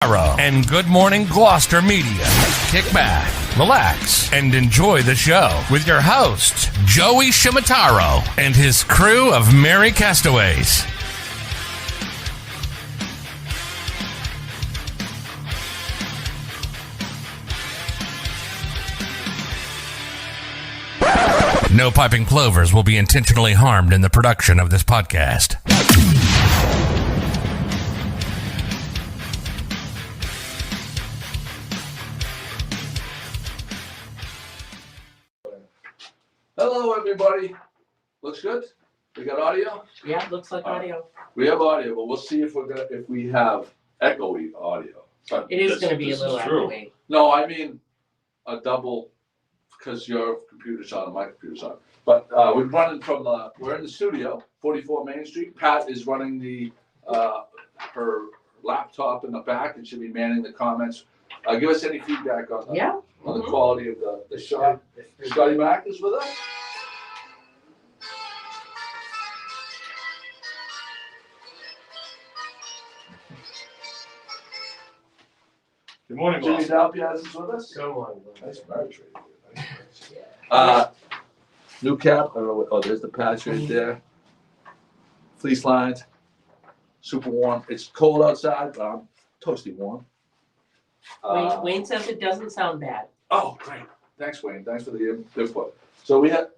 And Good Morning Gloucester Media. Kick back, relax, and enjoy the show with your host, Joey Shimataro, and his crew of merry castaways. No piping plovers will be intentionally harmed in the production of this podcast. Hello, everybody. Looks good? We got audio? Yeah, looks like audio. We have audio, but we'll see if we have echoey audio. But It is going to be a little echoey. no, I mean a double, because your computer's on and my computer's on. But we're running we're in the studio, 44 Main Street. Pat is running her laptop in the back and should be manning the comments. Give us any feedback on the quality of the shot. Scotty Mack is with us. Good morning, Jimmy Gloucester. Dalpiaz is with us. Good morning. Nice marriage new cap. Oh, there's the patch right there. Fleece lines. Super warm. It's cold outside, but I'm toasty warm. Wayne says it doesn't sound bad. Oh, great. Thanks, Wayne. Thanks for the input. So we have.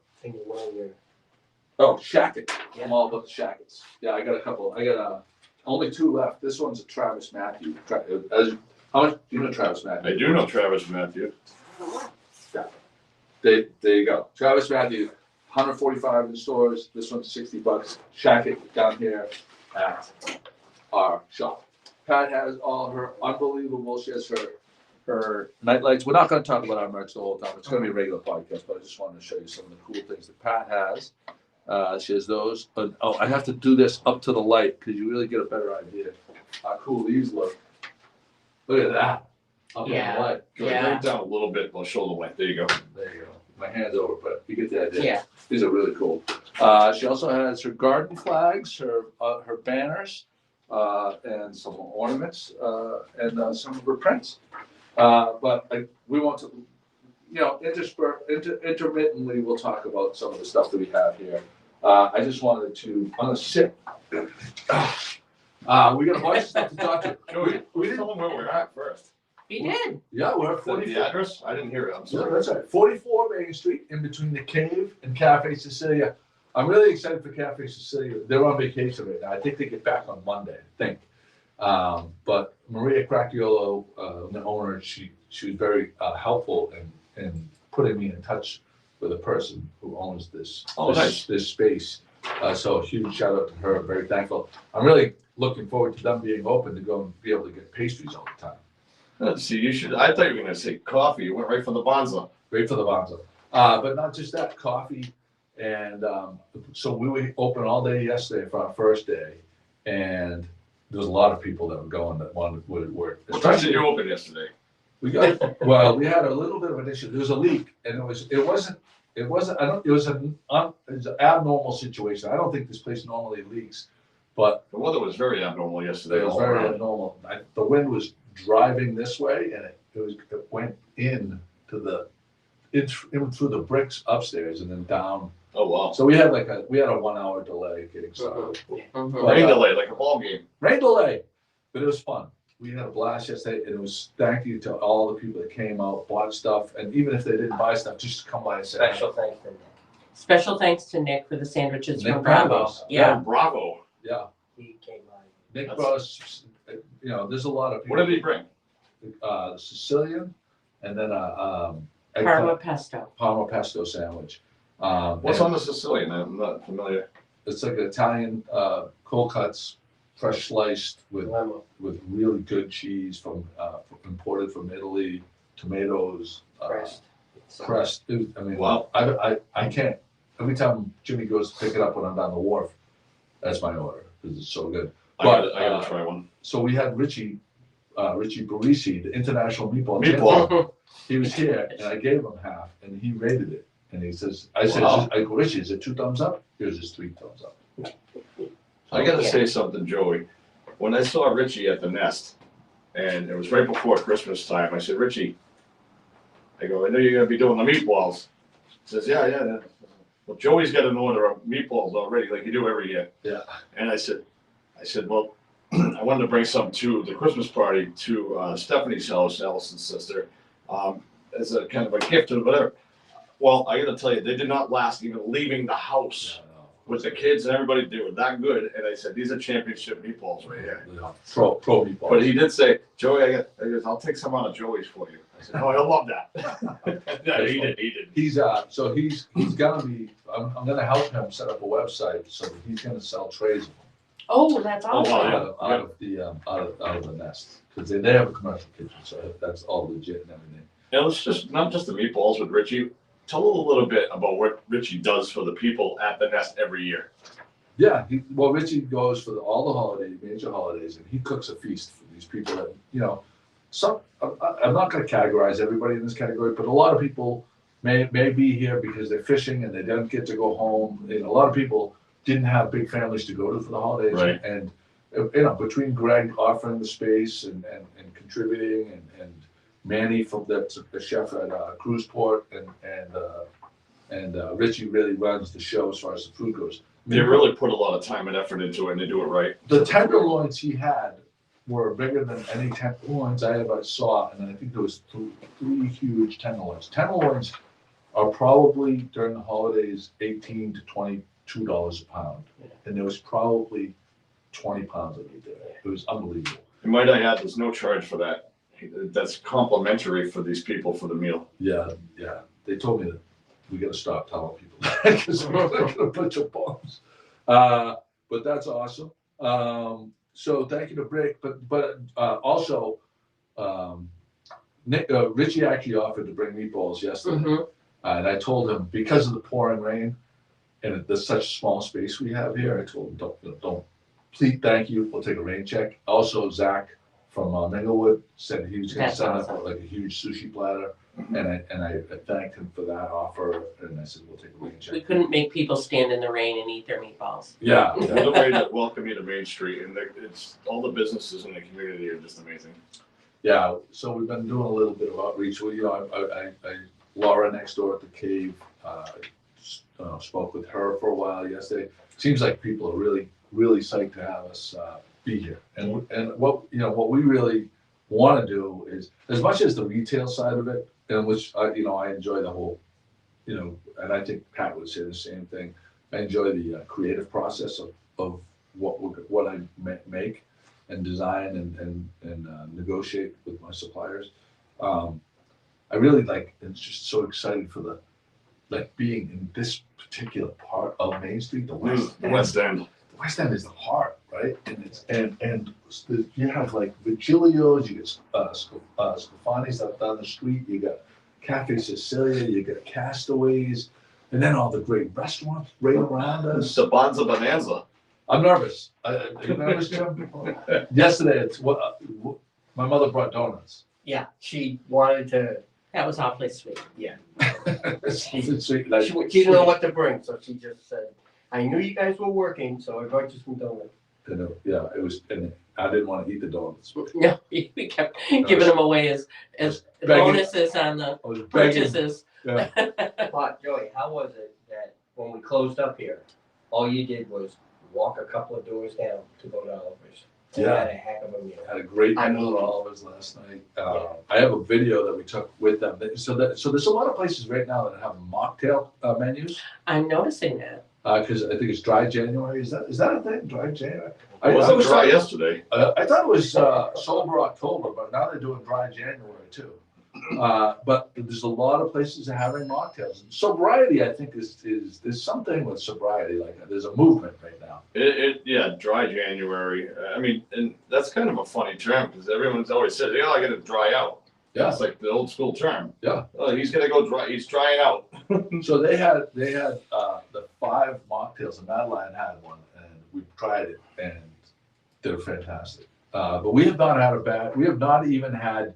Shacket. Yeah. I'm all about the shackets. Yeah, I got a couple. I got only two left. This one's a Travis Matthew. How much do you know Travis Matthew? I do know Travis Matthew. Yeah. There you go. Travis Matthew, 145 in stores. This one's $60. Shacket down here at our shop. Pat has all her unbelievable. She has her night lights. We're not going to talk about our merch the whole time. It's going to be a regular podcast, but I just wanted to show you some of the cool things that Pat has. She has those. I have to do this up to the light because you really get a better idea how cool these look. Look at that. Up to the light. Can we bring it down a little bit? We'll show the way. There you go. There you go. My hand's over, but you get the idea. Yeah. These are really cool. She also has her garden flags, her banners, and some ornaments, and some of her prints. But we want to, intermittently we'll talk about some of the stuff that we have here. I just wanted to, I'm gonna sit. We got a bunch of stuff to talk to. We didn't tell them where we're at first. He did. Yeah, we're at The 44. address? I didn't hear it. I'm Yeah, sorry. that's right. 44 Main Street, in between the Cave and Cafe Sicilia. I'm really excited for Cafe Sicilia. They're on vacation right now. I think they get back on Monday, I think. But Maria Cracchiolo, the owner, she was very helpful in putting me in touch with a person who owns this space. So a huge shout out to her. I'm very thankful. I'm really looking forward to them being open to go and be able to get pastries all the time. Let's see, I thought you were going to say coffee. You went right for the bonza. Great for the bonzo. But not just that, coffee. And so we were open all day yesterday for our first day. And there was a lot of people that were going that would work. What time did you open yesterday? We had a little bit of an issue. There was a leak, and it was an abnormal situation. I don't think this place normally leaks, but The weather was very abnormal yesterday. it was all very around. abnormal. The wind was driving this way, and it went in through the bricks upstairs and then down. Oh, wow. So we had a 1 hour delay getting started. Rain delay, like a ball game. Rain delay, but it was fun. We had a blast yesterday, and it was thank you to all the people that came out, bought stuff, and even if they didn't buy stuff, just come by and say. Special thanks to Nick for the sandwiches Nick from Bravo. Bravos. Yeah. Bravo. Yeah, He came by. Nick That's- Bros. There's a lot of people. What did he bring? The Sicilian, and then Parma pesto. Parma pesto sandwich. What's and on the Sicilian? I'm not familiar. It's like Italian cold cuts, fresh sliced with really good cheese from imported from Italy, tomatoes, crust. Wow. I can't. Every time Jimmy goes to pick it up when I'm down the wharf, that's my order because it's so good. I gotta try one. So we had Richie Barisi, the international meatball champion. He was here, and I gave him half, and he rated it. And he says, I go, Richie, is it 2 thumbs up? Here's his 3 thumbs up. I gotta say something, Joey. When I saw Richie at the Nest, And it was right before Christmas time. I said, Richie, I go, I know you're gonna be doing the meatballs. He says, yeah. Well, Joey's got an order of meatballs already, like you do every year. Yeah. And I said, well, I wanted to bring some to the Christmas party to Stephanie's house, Allison's sister, as a kind of a gift or whatever. Well, I got to tell you, they did not last even leaving the house with the kids and everybody. They were that good. And I said, these are championship meatballs right here. Yeah. Pro meatballs. But he did say, Joey, I goes, I'll take some out of Joey's for you. I said, oh, he'll love that. Yeah, he did. He's gonna be. I'm gonna help him set up a website so that he's gonna sell trays of them. Oh, that's awesome. wow. out of the nest, because they have a commercial kitchen, so that's all legit and everything. Now, let's just, not just the meatballs with Richie. Tell a little bit about what Richie does for the people at the nest every year. Yeah, Richie goes for all the holidays, major holidays, and he cooks a feast for these people that, I'm not gonna categorize everybody in this category, but a lot of people may be here because they're fishing and they don't get to go home. And a lot of people didn't have big families to go to for the holidays. Right. And, between Greg offering the space and contributing and Manny from the chef at Cruiseport and Richie really runs the show as far as the food goes. They really put a lot of time and effort into it, and they do it right. The tenderloins he had were bigger than any tenderloins I ever saw, and I think there was three huge tenderloins. Tenderloins are probably during the holidays $18 to $22 a pound, and there was probably 20 pounds of it there. It was unbelievable. And might I add, there's no charge for that. That's complimentary for these people for the meal. Yeah. They told me that we got to stop telling people that because we're like a bunch of bums. But that's awesome. So thank you to Brick, but also Richie actually offered to bring meatballs yesterday, and I told him because of the pouring rain and there's such a small space we have here, I told him don't please, thank you. We'll take a rain check. Also, Zach from Minglewood said he was going to send up like a huge sushi platter, and I thanked him for that offer, and I said we'll take a rain check. We couldn't make people stand in the rain and eat their meatballs. Yeah. The way to welcome you to Main Street, and it's all the businesses in the community are just amazing. Yeah, so we've been doing a little bit of outreach. Well, I Laura next door at the cave, spoke with her for a while yesterday. Seems like people are really psyched to have us be here. And what we really want to do is, as much as the retail side of it, in which I enjoy the whole, and I think Pat would say the same thing. I enjoy the creative process of what I make and design and negotiate with my suppliers. I really it's just so excited for being in this particular part of Main Street, the West End. The West End is the heart, right? And you have Vigilios, you get Scafani's up down the street, you got Cafe Sicilia, you got Castaways, and then all the great restaurants right around us. The Bonza Bonanza. I'm nervous. Are you nervous, Jim? Yesterday, my mother brought donuts. Yeah, she wanted to. That was awfully sweet. Yeah. She She didn't know what to bring, so she just said, "I knew you guys were working, so I brought you some donuts." Yeah, it was, and I didn't want to eat the donuts. No, we kept giving them away as bonuses on the I was begging. purchases. Yeah. But Joey, how was it that when we closed up here, all you did was walk a couple of doors down to go to Oliver's? And Yeah. had a heck of a meal. Had a great I meal mean- at Oliver's last night. I have a video that we took with them. So there's a lot of places right now that have mocktail menus. I'm noticing that. Because I think it's Dry January. Is that a thing? Dry January. It wasn't dry yesterday. I thought it was Sober October, but now they're doing Dry January too. But there's a lot of places that are having mocktails. Sobriety, I think, is there's something with sobriety. There's a movement right now. Dry January. I mean, and that's kind of a funny term because everyone's always said, "Oh, I got to dry out." Yeah. It's like the old school term. Yeah. Oh, he's gonna go dry. He's drying out. So they had the 5 mocktails, and Madeline had one, and we tried it, and they're fantastic. But we have not even had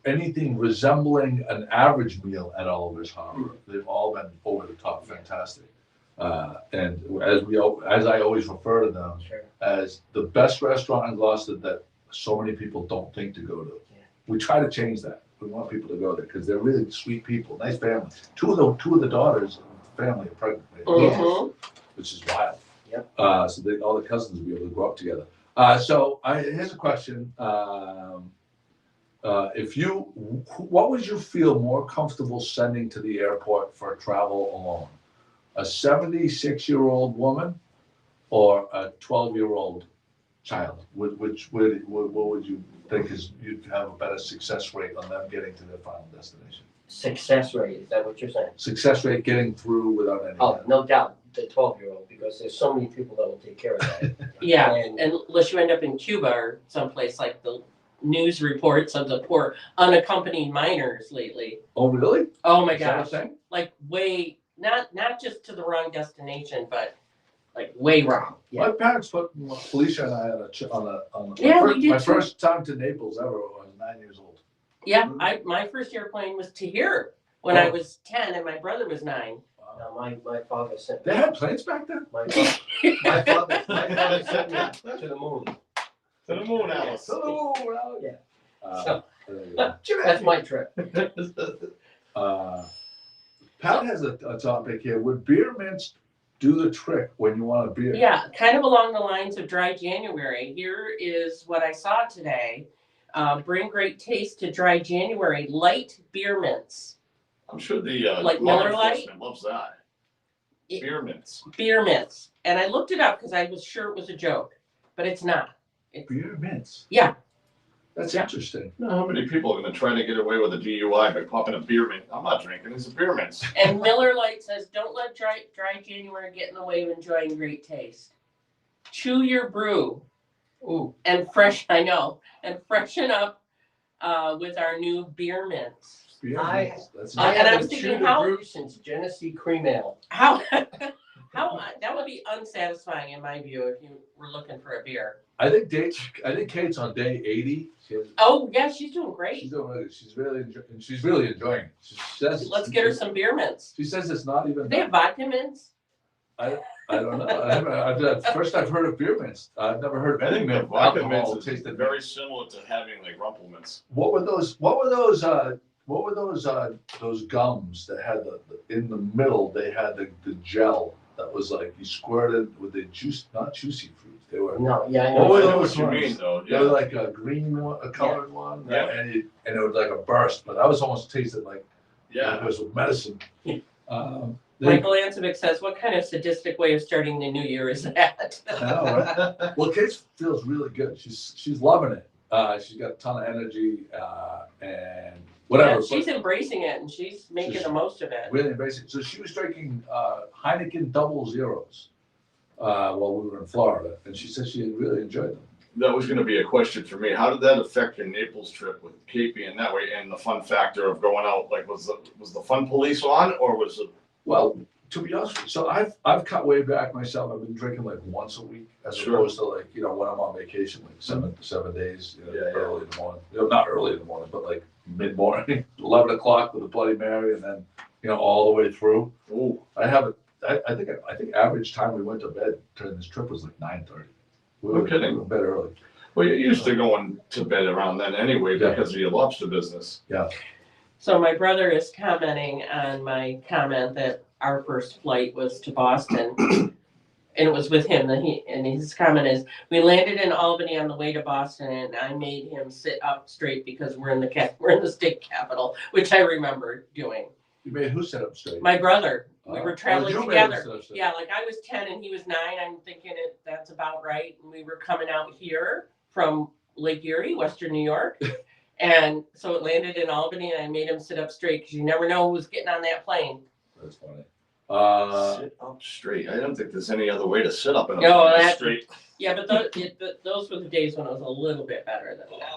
anything resembling an average meal at Oliver's Harbor. They've all been over the top fantastic. And as I always refer to them Sure. as the best restaurant in Gloucester that so many people don't think to go to. Yeah. We try to change that. We want people to go there because they're really sweet people, nice family. Two of the daughters of the family are pregnant, right? Mhm. Which is wild. Yep. So all the cousins will be able to grow up together. Here's a question. What would you feel more comfortable sending to the airport for travel alone? A 76-year-old woman or a 12-year-old child? What would you think you'd have a better success rate on them getting to their final destination? Success rate, is that what you're saying? Success rate getting through without any. Oh, no doubt, the 12-year-old, because there's so many people that will take care of that. Yeah, And- unless you end up in Cuba or someplace like the news reports of the poor unaccompanied minors lately. Oh, really? Oh my Is that a gosh, thing? like way, not just to the wrong destination, but like way wrong. My parents put Felicia and I on Yeah, we did my too. first time to Naples ever. I was 9 years old. Yeah, my first airplane was to here when I Oh. was 10 and my brother was 9. Now, my father sent They had planes back then. my father sent me to the moon. To the moon, Alice. Oh, well, Yeah. there you go. That's my trip. Pat has a topic here. Would beer mints do the trick when you want a beer? Yeah, kind of along the lines of dry January. Here is what I saw today. Bring great taste to dry January. Light beer mints. I'm sure the Like law Miller Lite? enforcement loves that. It- Beer mints. Beer mints. And I looked it up because I was sure it was a joke, but it's not. Beer mints. Yeah. That's Yeah. interesting. You know how many people are going to try to get away with a DUI by popping a beer mint? I'm not drinking. It's a beer mints. And Miller Lite says, don't let dry January get in the way of enjoying great taste. Chew your brew Ooh, and freshen up with our new beer mints. Beer I- mints. That's I And I was haven't thinking chewed a how- brew since Genesee Cream Ale. How that would be unsatisfying in my view if you were looking for a beer. I think Kate's on day 80. Oh yeah, she's doing great. She's doing really. She's really enjoying it. She says. Let's get her some beer mints. She says it's not even. Do they have vodka mints? I don't know. First I've heard of beer mints. I've never heard I of any think the mint vodka alcohol mints is tasted very similar to having like Rumple mints. What were those gums that had the in the middle? They had the gel that was like you squirted with the juice, not juicy fruit. They were. No, yeah, I What know. were I know those what you ones? mean, though. They Yeah. were like a green one, a colored one, Yeah. and it was like a burst. But that was almost tasted like Yeah. it was medicine. Michael Ansovic says, what kind of sadistic way of starting the new year is that? I know, right? Well, Kate feels really good. She's loving it. She's got a ton of energy and whatever. Yeah, she's embracing it and she's making She's- the most of it. Really basic. So she was drinking Heineken double zeros while we were in Florida, and she said she really enjoyed them. That was going to be a question for me. How did that affect your Naples trip with Kate being that way and the fun factor of going out? Like, was the fun police on, or was it? Well, to be honest, with you, so I've cut way back myself. I've been drinking like once a week, as Sure. opposed to like when I'm on vacation, like 7 days, Yeah, yeah. early in the morning. Not early in the morning, but like mid morning, 11 o'clock with a Bloody Mary, and then all the way through. Oh, I think average time we went to bed during this trip was like 9:30. We No were kidding. in bed early. well, you're used to going to bed around then anyway Yeah. because of your lobster business. So my brother is commenting on my comment that our first flight was to Boston. And it was with him, and his comment is, we landed in Albany on the way to Boston, and I made him sit up straight because we're in the state capital, which I remember doing. You made who sit up straight? My brother, we were traveling you made him together. sit up straight. Yeah, like I was 10 and he was 9. I'm thinking that's about right. And we were coming out here from Lake Erie, Western New York. And so it landed in Albany, and I made him sit up straight because you never know who's getting on that plane. That's funny. Sit up straight. I don't think there's any other way to sit up in a No, plane that- straight. Yeah, but those were the days when it was a little bit better than that.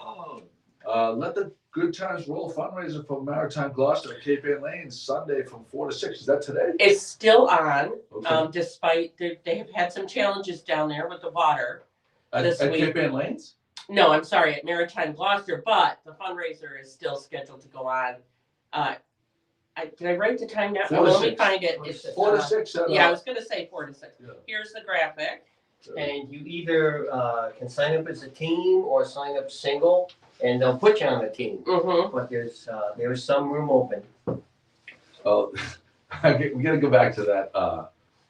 Oh, Let the Good Times Roll fundraiser for Maritime Gloucester at Cape Ann Lanes Sunday from 4 to 6. Is that today? It's still on, Okay. despite they have had some challenges down there with the water. At this week. Cape Ann Lanes? No, I'm sorry, at Maritime Gloucester, but the fundraiser is still scheduled to go on. Did I write the time down? 4 to Let me 6. find it. 4 to It's, 6. 4 to 6. yeah, I was gonna say 4 to 6. Yeah. Here's the graphic. And you either can sign up as a team or sign up single, and they'll put you on a team. Mm-hmm. But there's some room open. Oh, we gotta go back to that,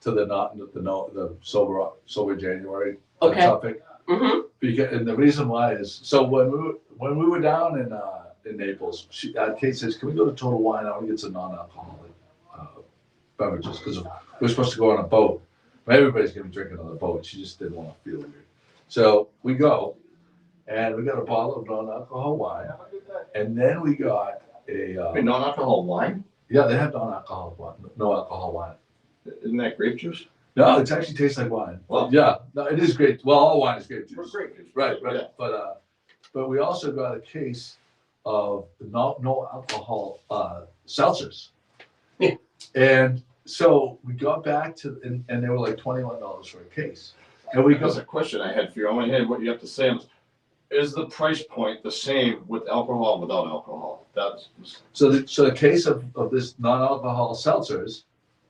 to the sober January Okay. topic. Mm-hmm. Because, and the reason why is, so when we were down in Naples, Kate says, can we go to Total Wine? I want to get some non-alcoholic beverages, because we're supposed to go on a boat. Everybody's gonna be drinking on the boat. She just didn't want to feel weird. So we go, and we got a bottle of non-alcohol wine, and then we got Wait, non-alcohol wine? yeah, they have non-alcoholic wine, no alcohol wine. Isn't that grape juice? No, it actually tastes like wine. Well, Yeah, no, it is great. Well, all wine is grape juice. Grape juice. Right. Yeah. But we also got a case of no alcohol seltzers. Yeah. And so we got back to, and they were like $21 for a case. And we That's go, a question I had for you. I want to hear what you have to say on this. Is the price point the same with alcohol and without alcohol? so the case of this non-alcohol seltzers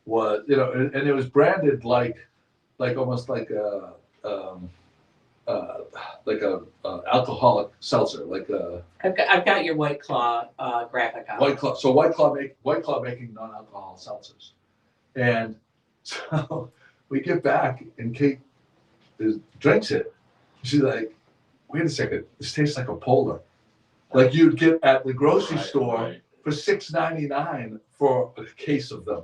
was, and it was branded like almost like a alcoholic seltzer, like a I've got your White Claw graphic on. White Claw. So White Claw making non-alcohol seltzers, and so we get back and Kate drinks it. She's like, "Wait a second, this tastes like a Polar, like you'd get at the grocery store Right. for $6.99 for a case of them,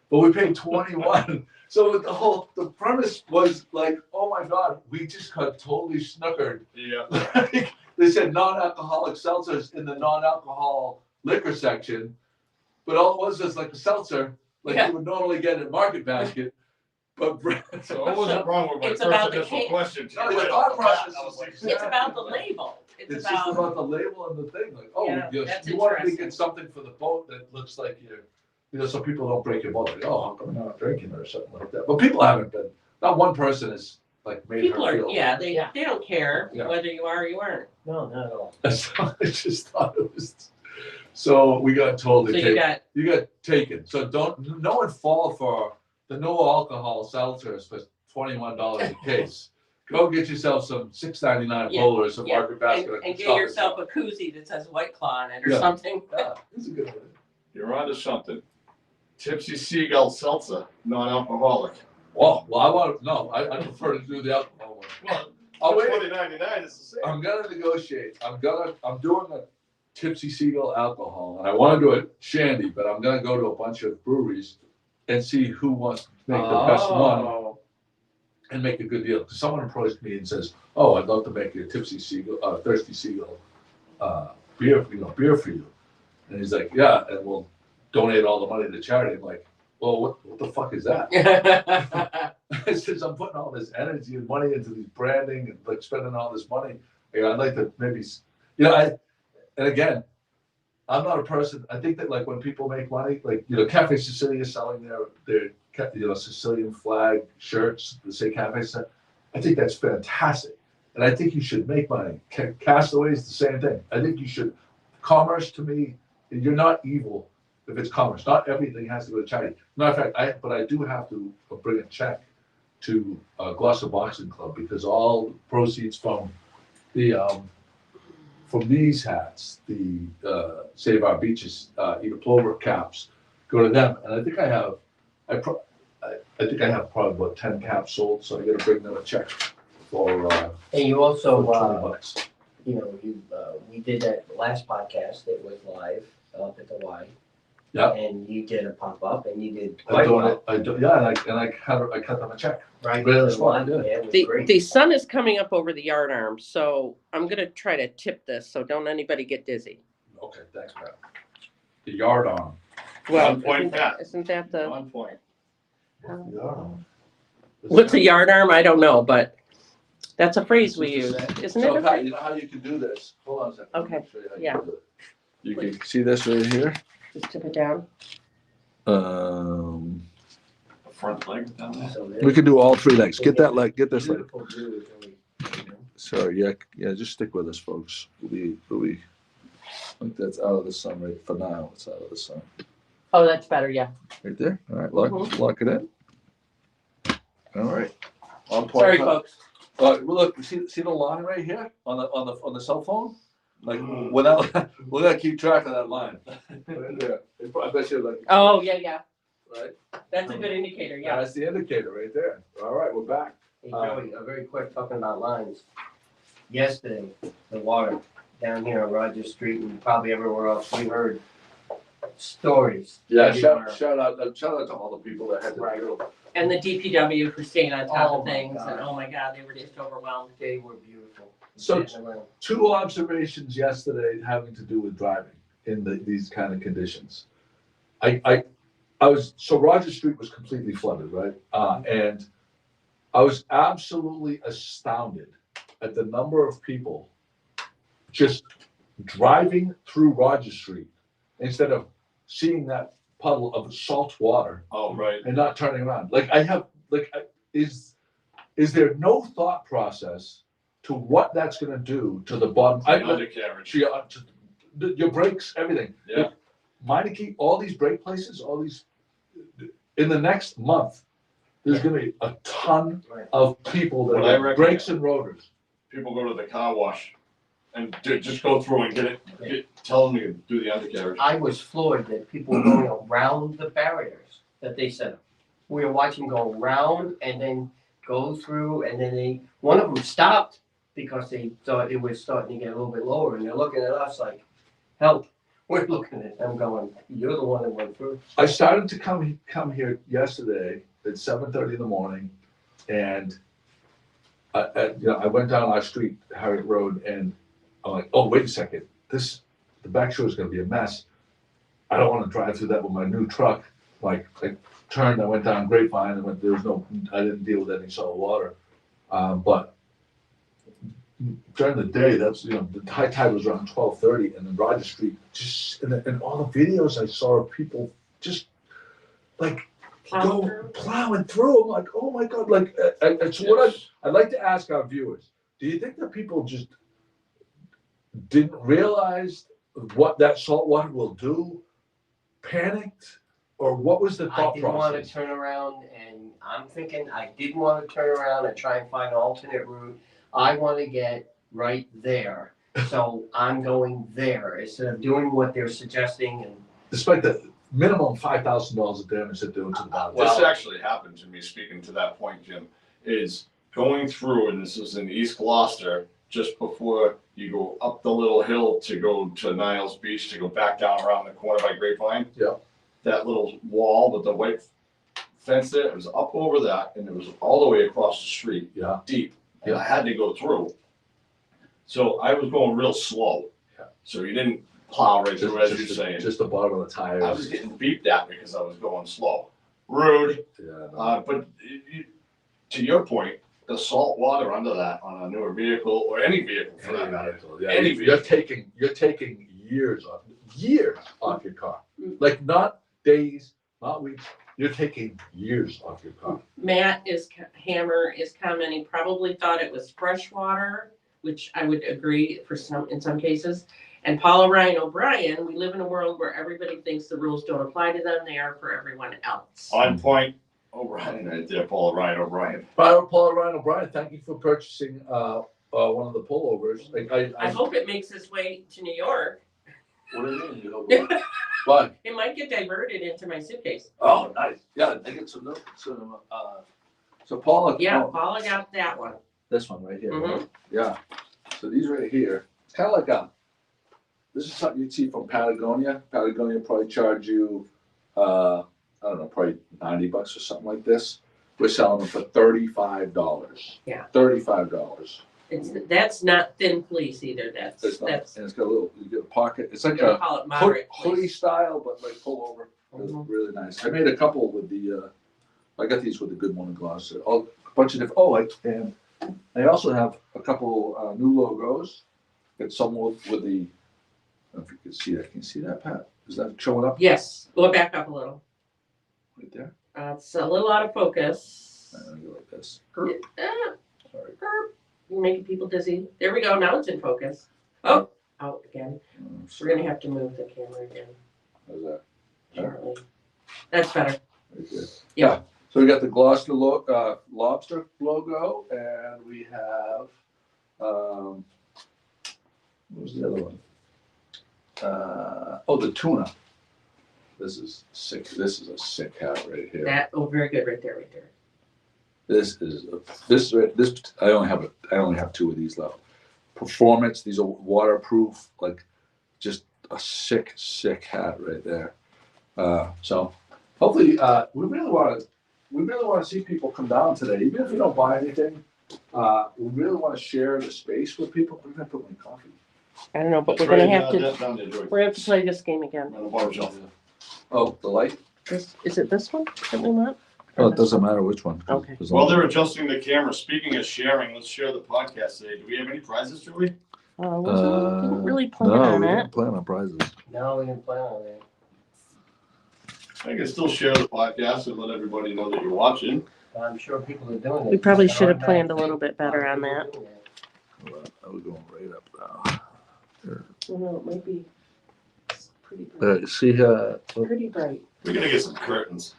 but we paid $21." So the premise was like, oh my God, we just got totally snookered. Yeah. Like, they said non-alcoholic seltzers in the non-alcohol liquor section, but all it was like a seltzer, like Yeah. you would normally get in Market Basket, but So what was wrong with my It's first about the initial cake. question? No, the thought process is It's about the label. It's just about the label and the thing, like, oh, Yeah, you that's wanted to interesting. get something for the boat that looks like so people don't break your boat, like, oh, how come you're not drinking or something like that. But people haven't been, not one person has like made People her are, feel. yeah, they don't care Yeah. whether you are or you aren't. No, not at all. So I just thought it was, so we got told So to you got, you got taken. So no one fall for the no alcohol seltzers for $21 a case. Go get yourself some $6.99 Yeah, Polars, some yeah, Market Basket. and get yourself a koozie that says White Claw on it or Yeah. something. Yeah, it's a good one. You're onto something. Tipsy Seagull Seltzer, non-alcoholic. Well, I prefer to do the alcohol one. Well, Oh, wait. $20.99 is the same. I'm gonna negotiate. I'm doing a Tipsy Seagull alcohol, and I want to do it shandy, but I'm gonna go to a bunch of breweries and see who wants to make the best one Oh. and make a good deal. Because someone approached me and says, "Oh, I'd love to make a Tipsy Seagull, Thirsty Seagull, beer for you." And he's like, "Yeah, and we'll donate all the money to charity." I'm like, "Well, what the fuck is that?" I says, "I'm putting all this energy and money into these branding and like spending all this money. I'd like to maybe, and again, I'm not a person, I think that like when people make money, like, Cafe Sicilia selling their Sicilian flag shirts that say Cafe Sicilia, I think that's fantastic. And I think you should make money. Castaways, the same thing. I think you should, commerce to me, you're not evil if it's commerce. Not everything has to go to charity. Matter of fact, I do have to bring a check to Gloucester Boxing Club because all proceeds from these hats, the Save Our Beaches, Eat a Plover caps, go to them. And I think I have probably about 10 caps sold, so I got to bring them a check for And you also, $20. we did that last podcast that was live up at the Y. Yeah. And you did a pop-up and you did I quite do well. and I cut them a check. Right. Really The smart, one, yeah. it was The great. sun is coming up over the yard arm, so I'm gonna try to tip this, so don't anybody get dizzy. Okay, thanks, Pat. The yard arm. Well, On point, Pat. isn't that the, On point. The yard arm. what's a yard arm? I don't know, but that's a phrase we use, isn't So it? Pat, you know how you can do this? Hold on a second. Okay, Let me show you how you yeah. do it. You can see this right here. Just tip it down. The front leg down there. So We can do all three legs. Get that leg, get this leg. Beautiful view is really, Sorry, yeah, just stick with us, folks. I think that's out of the sun right for now. It's out of the sun. Oh, that's better, yeah. Right there. All right, Mhm. lock it in. All right. On point. Sorry, folks. Well, look, see the line right here on the cell phone? Like, without, we gotta keep track of that line. Right there. I bet you like. Oh, yeah. Right? That's a good indicator, yeah. That's the indicator right there. All right, we're back. Hey, Joey, very quick, talking about lines. Yesterday, the water down here on Rogers Street and probably everywhere else, we heard stories. Yeah, everywhere. shout out to all the people that had to Right. do. And the DPW for staying on top Oh of my things, God. and oh my God, they were just overwhelmed. They were beautiful. So- Sitting around. 2 observations yesterday having to do with driving in these kind of conditions. So Rogers Street was completely flooded, right? And I was absolutely astounded at the number of people just driving through Rogers Street instead of seeing that puddle of salt water Oh, right. and not turning around. Is there no thought process to what that's gonna do to the bottom? Undercarriage. Your brakes, everything. Yeah. Meineke, all these brake places, in the next month, there's gonna be a ton Right. of people that What I have recommend- brakes and rotors. People go to the car wash and just go through and tell them to do the undercarriage. I was floored that people were going around the barriers that they set up. We were watching go around and then go through, and then one of them stopped because they thought it was starting to get a little bit lower, and they're looking at us like, help. We're looking at them going, you're the one that went through. I started to come here yesterday at 7:30 in the morning, and I went down our street, Harriet Road, and I'm like, oh, wait a second, the back shore is gonna be a mess. I don't wanna drive through that with my new truck. I turned, I went down Grapevine, and I didn't deal with any salt water. But during the day, that's, the high tide was around 12:30, and then Rogers Street, and all the videos I saw of people just plowing through. I'm like, oh my God, I'd like to ask our viewers, do you think that people just didn't realize what that salt water will do, panicked, or what was the I thought didn't want to process? turn around, and I'm thinking I didn't want to turn around and try and find an alternate route. I want to get right there, so I'm going there instead of doing what they're suggesting. And Despite the minimum $5,000 of damage they're doing to the bottom. This actually happened to me, speaking to that point, Jim, is going through, and this is in East Gloucester, just before you go up the little hill to go to Niles Beach, to go back down around the corner by Grapevine. Yeah. That little wall with the white fence there, it was up over that, and it was all the way across the street, Yeah. deep, and I had to go through. So I was going real slow. Yeah. So you didn't plow right through, as you're saying. Just the bottom of the tires. I was getting beeped at because I was going slow. Rude. Yeah, no. But to your point, the salt water under that on a newer vehicle, or any vehicle for that matter. Yeah, Any you're taking years off your car. Like, not days, not weeks. You're taking years off your car. Matt Hammer is commenting, probably thought it was fresh water, which I would agree in some cases. And Paula Ryan O'Brien, we live in a world where everybody thinks the rules don't apply to them, they are for everyone else. On point, O'Brien right there, Paul Ryan O'Brien. Paula Ryan O'Brien, thank you for purchasing one of the pullovers. I hope it makes its way to New York. What do you mean? You hope what? What? It might get diverted into my suitcase. Oh, nice. Yeah, they get some. So Paula. Yeah, Paula got that one. This one right here. Mhm. Right? Yeah. So these right here, it's kind of like this is something you'd see from Patagonia. Patagonia probably charge you, I don't know, probably $90 or something like this. We're selling them for $35. Yeah. $35. That's not thin fleece either. It's not, That's and it's got a little, you get a pocket. It's I'm like gonna a call it moderate hoodie fleece. style, but like pull over. It's Mhm. really nice. I made a couple with I got these with the Good Morning Gloucester. A bunch of different. And I also have a couple new logos. Got some with the. I don't know if you can see that. Can you see that, Pat? Is that showing up Yes, go back up a little. right there? It's a little out of focus. I'm gonna go like this. Sorry. You're making people dizzy. There we go. Now it's in focus. Oh, out again. We're gonna have to move the camera again How's that? shortly. That's better. Right there. Yeah. So we got the Gloucester lobster logo, and we have, what was the other one? The tuna. This is sick. This is a sick hat right here. Very good, right there. This. I only have two of these left. Performance. These are waterproof. Like, just a sick hat right there. So hopefully, we really want to see people come down today, even if you don't buy anything. We really want to share the space with people. We're gonna put my coffee. I don't know, but That's we're gonna right, have to, down there, Joey. we're gonna have to play this game again. On the bar shelf. Oh, the light? Is it this one that we want? Oh, it doesn't matter which one. Okay. As While long- they're adjusting the camera, speaking of sharing, let's share the podcast today. Do we have any prizes, Joey? Didn't really plan no, on we it. didn't plan on prizes. No, we didn't plan on that. I can still share the podcast and let everybody know that you're watching. I'm sure people are doing it. We probably It's an should have planned a automatic little bit better on that. thing. I was going right up now. Well, it might be pretty bright. See, Pretty bright. We're gonna get some curtains.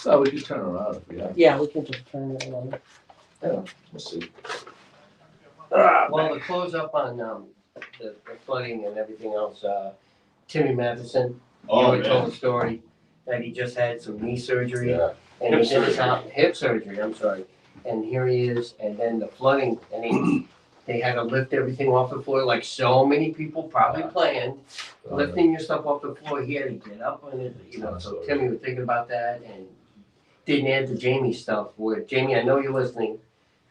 we can turn around if we have. Yeah, we can just turn it on. Yeah, we'll see. Well, to close up on the flooding and everything else, Timmy Matheson, Oh, you told man. the story that he just had some knee surgery Yeah. and he did hip surgery, I'm sorry. And here he is, and then the flooding, and they had to lift everything off the floor, like so many people probably planned, lifting your stuff off the floor. He had to get up on it, so Timmy was thinking about that and didn't add the Jamie stuff. Where Jamie, I know you're listening,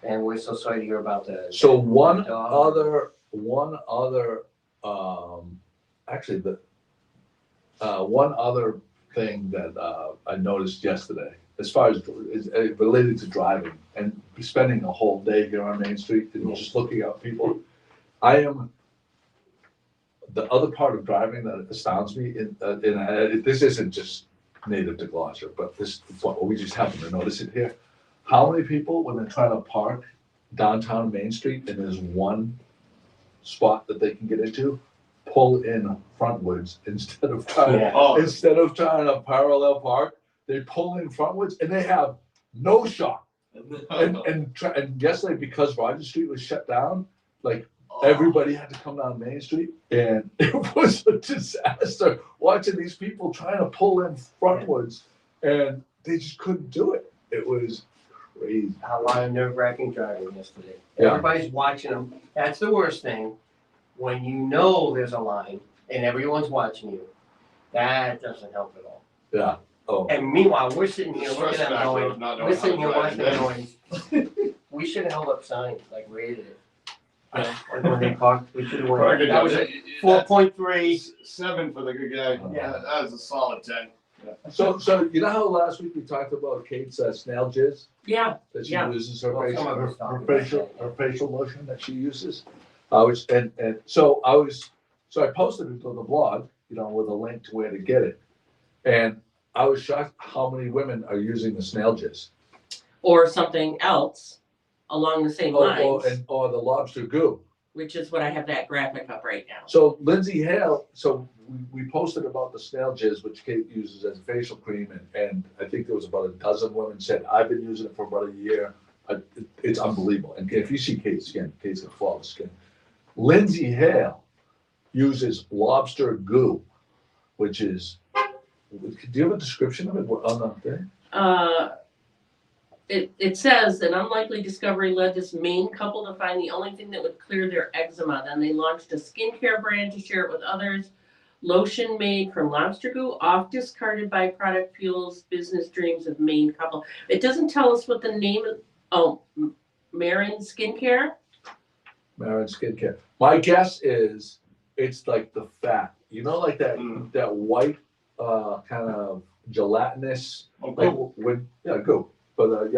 and we're so sorry to hear about the. So one dog. other, actually one other thing that I noticed yesterday, as far as is related to driving and spending a whole day here on Main Street and just looking at people. The other part of driving that astounds me, this isn't just native to Gloucester, but we just happen to notice it here. How many people, when they're trying to park downtown Main Street and there's one spot that they can get into, pull in frontwards instead of trying to parallel park, they pull in frontwards and they have no shot. And yesterday, because Roger Street was shut down, everybody had to come down Main Street, and it was a disaster watching these people trying to pull in frontwards, and they just couldn't do it. It was crazy. A lot of nerve-wracking driving yesterday. Yeah. Everybody's watching them. That's the worst thing. When you know there's a line and everyone's watching you, that doesn't help at all. Yeah. Oh. And meanwhile, we're sitting here looking at them Stress factor going, of not knowing we're how sitting to here drive watching them today. going, we should have held up signs like rated it. Like when they parked, we should have Very went. good That was job. a 4.3. 7 for the good guy. Yeah. That is a solid 10. So you know how last week we talked about Kate's snail jizz Yeah, that she Yeah. uses her Well, some of facial us talked her about facial that. her facial motion that she uses. So I posted it to the blog, with a link to where to get it, and I was shocked how many women are using the snail jizz. or something else along the same lines, Or the lobster goo. which is what I have that graphic up right now. So Lindsay Hale, we posted about the snail jizz, which Kate uses as a facial cream, and I think there was about a dozen women said, I've been using it for about a year. It's unbelievable. And if you see Kate's skin, Kate's got flawless skin. Lindsay Hale uses lobster goo, which is, do you have a description of it on the thing? It says an unlikely discovery led this Maine couple to find the only thing that would clear their eczema. Then they launched a skincare brand to share it with others. Lotion made from lobster goo, oft discarded byproduct fuels business dreams of Maine couple. It doesn't tell us what the name of. Oh, Marin Skincare. Marin Skincare. My guess is it's like the fat, like that that white kind of gelatinous. Oh, Goo. But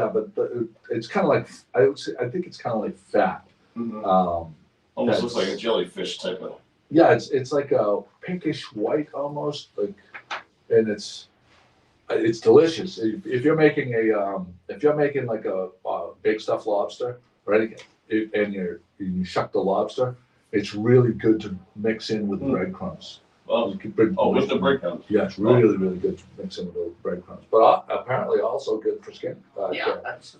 it's kind of like I think it's kind of like fat. Mhm. Um, Almost looks like a jellyfish type of. yeah, it's like a pinkish white almost, and it's delicious. If you're making like a big stuffed lobster or anything, and you shuck the lobster, it's really good to mix in with breadcrumbs. Well, You could bring. with the breakdowns. Yeah, it's really, really good to make some of those breadcrumbs, but apparently also good for skin. Yeah, care. that's,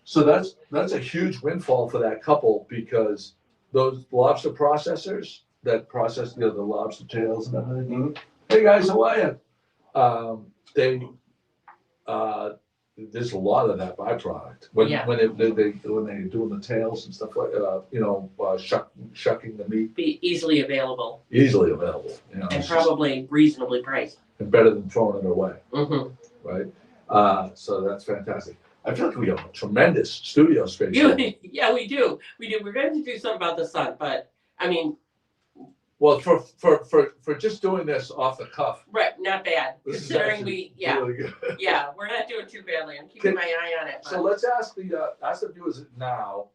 So that's a huge windfall for that couple because those lobster processors that process, the lobster tails and everything. Mhm. Hey guys, how are you? There's a lot of that byproduct when Yeah. when they're doing the tails and stuff like shucking the meat, Be easily available easily available, and it's just- probably reasonably priced. and better than throwing it away, Mm-hmm. right? So that's fantastic. I feel like we have a tremendous studio space. here. Yeah, we do. We're going to do something about the sun, but I mean, Well, for just doing this off the cuff, right, not bad. this is Considering actually yeah, really good. yeah, we're not doing too badly. I'm keeping my eye on it. So But let's ask the viewers now,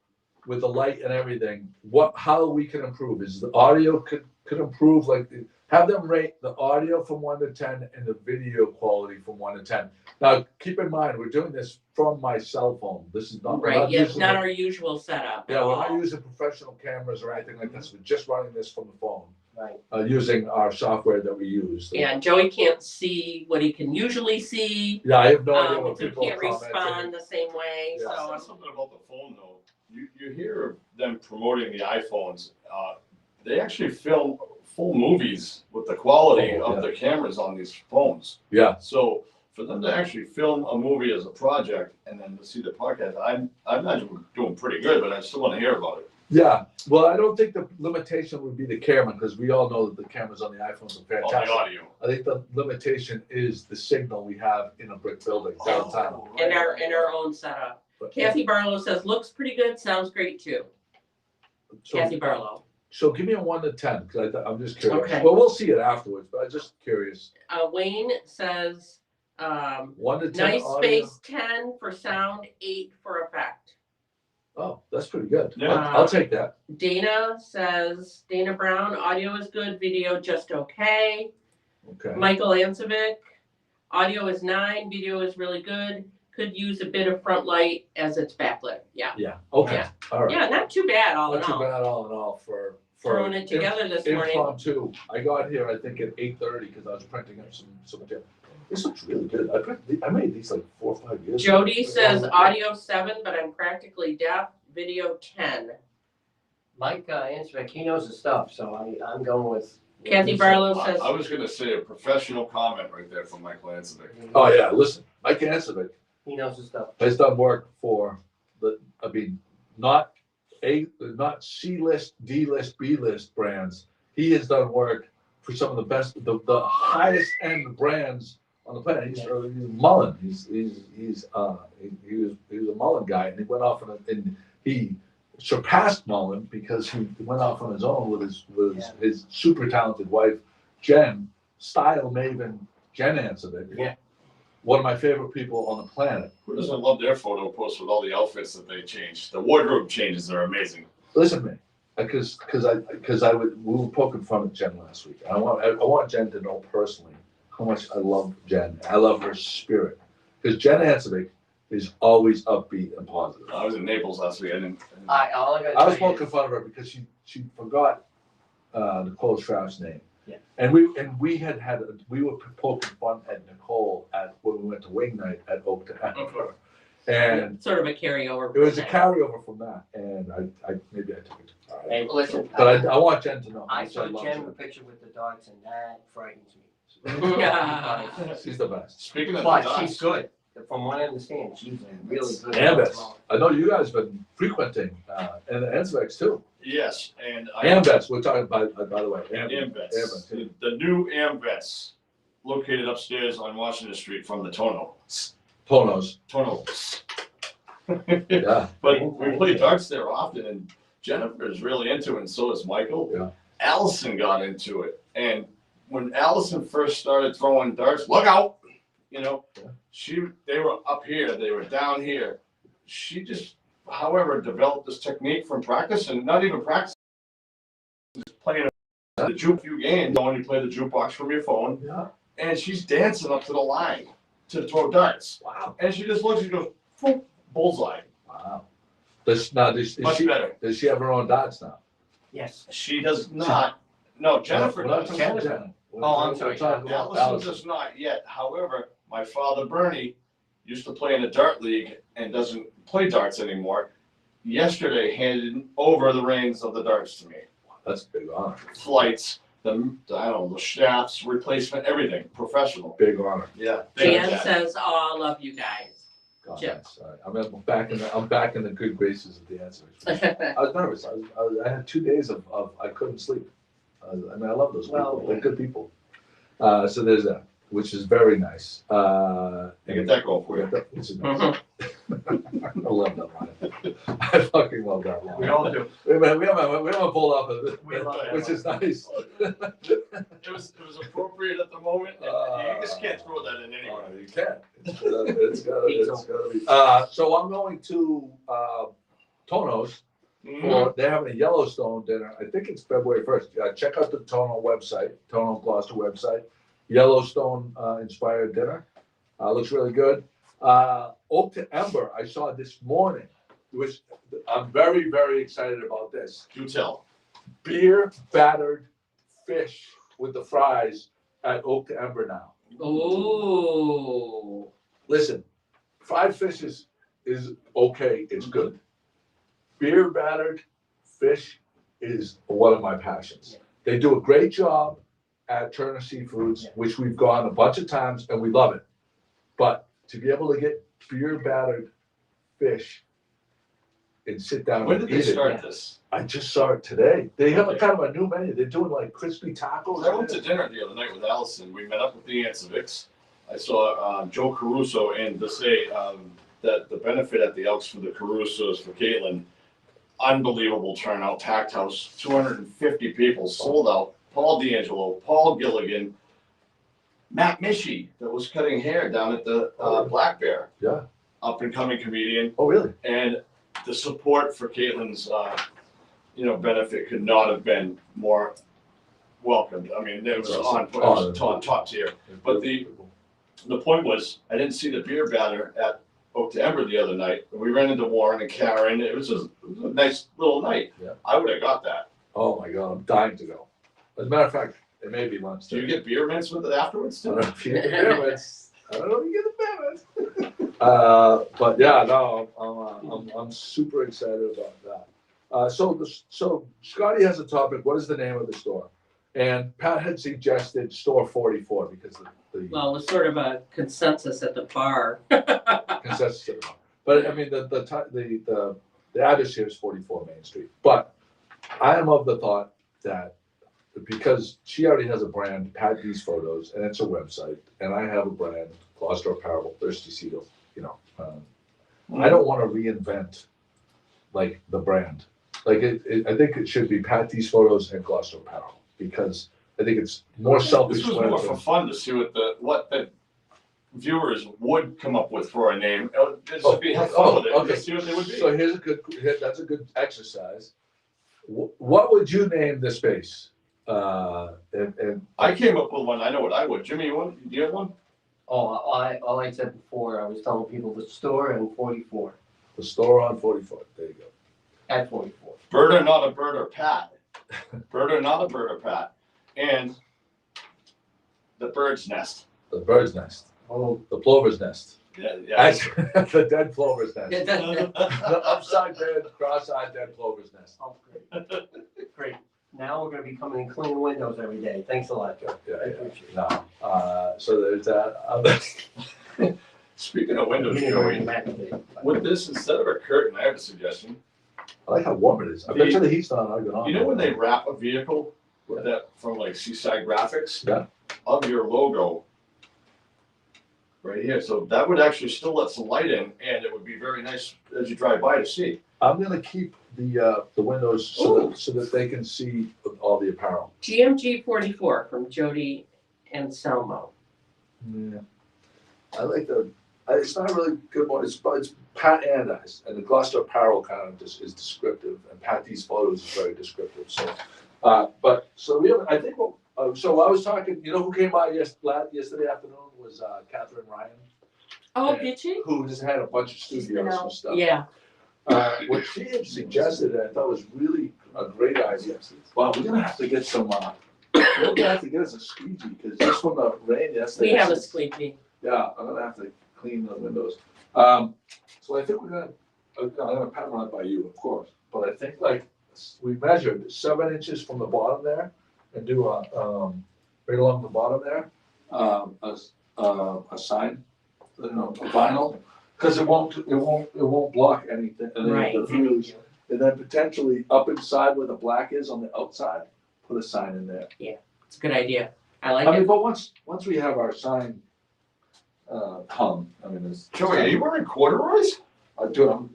with the light and everything, how we can improve. Is the audio could improve, like have them rate the audio from 1 to 10 and the video quality from 1 to 10. Now, keep in mind, we're doing this from my cell phone. This is not we're right, yeah, using not the- our usual setup. yeah, at we're not all. using professional cameras or anything like this. We're just running this from the phone, right. using our software that we use. Yeah, Joey can't see what he can usually see. Yeah, I have no idea what So he people are can't respond commenting. the same way. Yeah. So That's something about the phone though. You hear them promoting the iPhones. They actually film full movies with the quality Oh, yeah. of the cameras on these phones. Yeah, So for them to actually film a movie as a project and then to see the podcast, I imagine we're doing pretty good, but I still want to hear about it. yeah. Well, I don't think the limitation would be the camera because we all know that the cameras on the iPhones are On the fantastic. audio. I think the limitation is the signal we have in a brick building downtown. in our own setup. But- Kathy Barlow says looks pretty good, sounds great too. Kathy So, Barlow. so give me a 1 to 10 because I'm just curious. Okay. Well, we'll see it afterwards, but I'm just curious. Wayne says 1 to 10 nice audio. space, 10 for sound, 8 for effect. Oh, that's pretty good. Yeah. I'll take that. Dana says, Dana Brown, audio is good, video just okay. Okay. Michael Ansovic, audio is 9, video is really good. Could use a bit of front light as it's backlit. Yeah. Yeah. Okay. Yeah. All right. Yeah, not too bad all in Not too all. bad all in all for Throwing it together this morning. impromptu. I got here, I think, at 8:30 because I was printing up some material. This looks really good. I made these like 4 or 5 years ago. Jody says audio 7, but I'm practically deaf. Video 10. Mike Ansbeck, he knows his stuff, so I'm going with. Kathy Barlow says, I was gonna say a professional comment right there from Mike Lancevic. Oh yeah, listen, Mike Ansovic He knows his stuff. has done work for not C-list, D-list, B-list brands. He has done work for some of the best, the highest end brands on the planet. He's Mullen. He was a Mullen guy, and he went off and he surpassed Mullen because he went off on his own with his super talented wife, Jen, style maven Jen Ansovic. Yeah. One of my favorite people on the planet. Who doesn't love their photo posts with all the outfits that they change? The wardrobe changes are amazing. Listen to me, because we were poking fun at Jen last week. I want Jen to know personally how much I love Jen. I love her spirit, because Jen Ansovic is always upbeat and positive. I was in Naples last week. All I gotta I was tell you poking fun of her because she forgot Nicole Strauss' name. Yeah. And we were poking fun at Nicole when we went to Wing Night at Oak to Hanover. And sort of a carryover. it was a carryover from that, and I maybe I took it too far. Hey, listen, But I want Jen to know. how I much saw love Jen her. with a picture with the dogs, and that frightens me. Yeah. She's the best. Speaking of But the dogs, she's good. From what I understand, she's really good. Ambets. I know you guys have been frequenting, and the Ansvex too. yes, and Ambets, we're talking by the way. Ambets. Ambets. The new Ambets located upstairs on Washington Street from the Tonos. Tono. Yeah. But we play darts there often, and Jennifer is really into it, and so is Michael. Yeah. Allison got into it, and when Allison first started throwing darts, look out! Yeah. They were up here, they were down here. She just, however, developed this technique from practice, and not even practice, just playing the juke few games. When you play the jukebox from your phone, Yeah. and she's dancing up to the line to throw darts, Wow. and she just looks, she goes, "Poof," bullseye. Wow. Does Much better. she have her own dots now? Yes. She does not. No, Jennifer We're not does. talking about Jennifer. Jen. Oh, I'm sorry. We're talking about Allison Allison. does not yet. However, my father Bernie used to play in a dart league and doesn't play darts anymore. Yesterday handed over the reins of the darts to me. That's a big honor. Flights, I don't know, the shafts, replacement, everything, professional. Big honor. Yeah. Thank you, Jan Dad. says all of you guys. God, Jim. that's, I'm back in the good graces of the answers. I was nervous. I had 2 days of I couldn't sleep. I mean, I love those people. Well, They're good people. So there's that, which is very nice. I get that going for you. Which is nice. I love that line. I fucking love that line. We all do. We haven't pulled off of it, We love that which is nice. It was appropriate at the moment, and you just can't throw that in anywhere. You can't. It's gotta be. So I'm going to Tono's. For, they're having a Yellowstone dinner. I think it's February 1st. Check out the Tono website, Tono Gloucester website. Yellowstone inspired dinner. Looks really good. Oak to Ember, I saw this morning, which I'm very, very excited about this. Do tell. Beer battered fish with the fries at Oak to Ember now. Ooh. Listen, fried fish is okay, it's good. Beer battered fish is one of my passions. They do a great job at Turner Seafoods, which we've gone a bunch of times and we love it. But to be able to get beer battered fish and sit down When and did they eat it. start this? I just saw it today. They have a kind of a new menu. They're doing like crispy tacos. I went to dinner the other night with Allison. We met up with the Ancivics. I saw Joe Caruso, and to say that the benefit at the Elks for the Carusos, for Caitlin, unbelievable turnout, packed house, 250 people, sold out. Paul D'Angelo, Paul Gilligan, Matt Mishi, that was cutting hair down at the Black Bear. Yeah. Up and coming comedian. Oh, really? And the support for Caitlin's, benefit could not have been more welcomed. I mean, it was on top tier. But the point was, I didn't see the beer batter at Oak to Ember the other night. We ran into Warren and Karen. It was a nice little night. Yeah. I would have got that. Oh my God, I'm dying to go. As a matter of fact, it may be lunch. Do you get beer mints with it afterwards I too? don't know if you get the beer mints. I don't know if you get the beer mints. But yeah, no, I'm super excited about that. So Scotty has a topic. What is the name of the store? And Pat had suggested Store 44 because the Well, it's sort of a consensus at the bar. consensus of the bar. But I mean, the address here is 44 Main Street. But I am of the thought that because she already has a brand, Pat D's Photos, and it's a website, and I have a brand, Gloucester Apparel, Thirsty Seal, I don't want to reinvent like the brand. Like I think it should be Pat D's Photos and Gloucester Apparel because I think it's more This was more for self-explanatory. fun to see what the viewers would come up with for a name. Just have fun with it. Okay. Just see what they would be. So that's a good exercise. What would you name the space? And I came up with one. I know what I would. Jimmy, do you have one? Oh, all I said before, I was telling people the store and 44, the store on 44. There you go. at 44. Bird or not a bird or Pat. Bird or not a bird or Pat. And the bird's nest. The bird's nest. Oh, The plover's nest. Yeah. Actually, the dead plover's nest. The upside down, cross-eyed dead plover's nest. oh, great. Great. Now we're gonna be coming in clean windows every day. Thanks a lot, Joe. I Yeah. appreciate it. No. So there's that. Speaking of windows, We didn't Joey, bring Matt today. with this, instead of a curtain, I have a suggestion. I like how warm it is. I bet you the heat's not on. You know when they wrap a vehicle with that from like Seaside Graphics? Yeah. Of your logo right here. So that would actually still let some light in and it would be very nice as you drive by to see. I'm gonna keep the windows so that they can see all the apparel. GMG 44 from Jody and Selmo. Yeah. I like it's not really good one. It's Pat Andice, and the Gloucester Apparel kind of just is descriptive, and Pat D's Photos is very descriptive. So, we have. I think. So I was talking. You know who came by yesterday afternoon was Catherine Ryan, Oh, Yeah. did she? who just had a bunch of studios and stuff. Yeah. What she had suggested, and I thought was really a great idea. Well, we're gonna have to get some We're gonna have to get us a squeegee, because just from the rain yesterday. We have a squeegee. Yeah, I'm gonna have to clean the windows. So I think I'm gonna pat run it by you, of course, but I think like, we measured 7 inches from the bottom there and do right along the bottom there, a sign, a vinyl, because it won't block anything. And then Right. the views, and then potentially up inside where the black is on the outside, put a sign in there. It's a good idea. I like I mean, it. but once we have our sign hung, I mean, it's. Joey, are you wearing corduroys?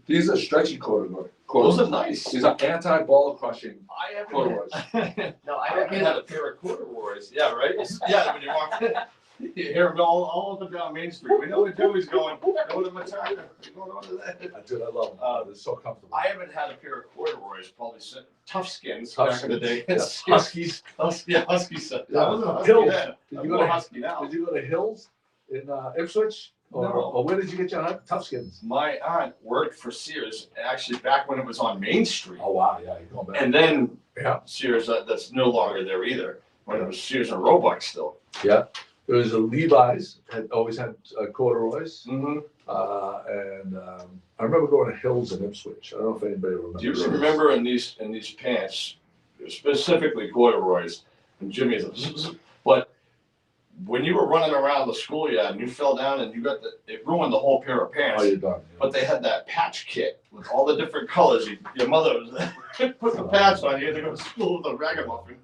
These are stretchy corduroys. Those are nice. These are anti-ball crushing I haven't corduroys. No, I I don't haven't get had it. a pair of corduroys. Yeah, right? Yeah, when you walk in, you hear them all up and down Main Street. We know where Joey's going. Go to Matata. We're going on to that. Dude, I love them. They're so comfortable. I haven't had a pair of corduroys, probably since Tough Skins Tough back in the day. Skins, It's Huskies. Huskies. I wasn't a husky Hills. then. Did I'm you more go to husky now. Did you go to Hills in Ipswich? Or, No. or where did you get your Tough Skins? My aunt worked for Sears, actually back when it was on Main Street. Oh wow, yeah, you're going back. And then Yeah. Sears, that's no longer there either, when it was Sears and Roebuck still. There was a Levi's, always had corduroys, Mm-hmm. and I remember going to Hills in Ipswich. I don't know if anybody remembers. Do you remember in these pants, specifically corduroys, and Jimmy's, but when you were running around the schoolyard and you fell down and it ruined the whole pair of Oh, pants. you're done. But they had that patch kit with all the different colors. Your mother put the patch on. You had to go to school with a ragamuffin.